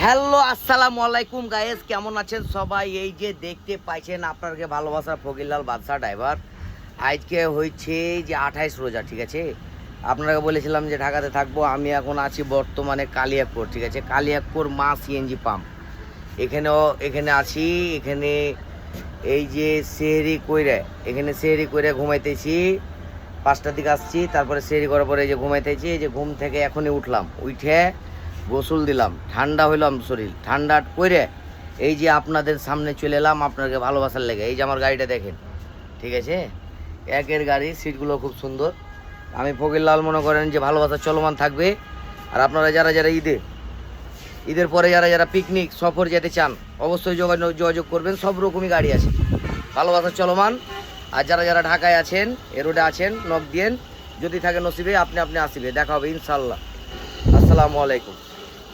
Hello আসসালামু আলাইকুম guys, কেমন আছেন সবাই? এই যে দেখতে পাইছেন আপনাকে ভালোবাসার ফকিরলাল বাদশা ড্রাইভার। আজকে হয়েছে যে 28 রোজা, ঠিক আছে। আপনাকে বলেছিলাম যে ঢাকাতে থাকবো। আমি এখন আছি বর্তমানে কালিয়াকপুর, ঠিক আছে। কালিয়াকপুর মা সিএনজি পাম্প, এখানে আছি। এখানে এই যে সেহরি কইরে ঘুমাইতেছি। 5টার দিকে আসছি, তারপরে সেহরি করার পরে এই যে ঘুমাইতেছি। এই যে ঘুম থেকে এখনই উঠলাম, উঠে গোসল দিলাম, ঠান্ডা হইলাম শরীর, ঠান্ডা করে এই যে আপনাদের সামনে চলে এলাম আপনাকে ভালোবাসার লেগে। এই যে আমার গাড়িটা দেখেন, ঠিক আছে। একের গাড়ি, সিটগুলো খুব সুন্দর। আমি ফকিরলাল মনে করেন যে ভালোবাসা চলমান থাকবে। আর আপনারা যারা যারা ঈদের পরে যারা পিকনিক সফর যেতে চান অবশ্যই যোগাযোগ করবেন। সব রকমই গাড়ি আছে, ভালোবাসা চলমান। আর যারা ঢাকায় আছেন, এ রোডে আছেন, নক দিয়েন, যদি থাকে নসিবে আপনি আসিবে। দেখা হবে ইনশাল্লাহ। আসসালামু আলাইকুম।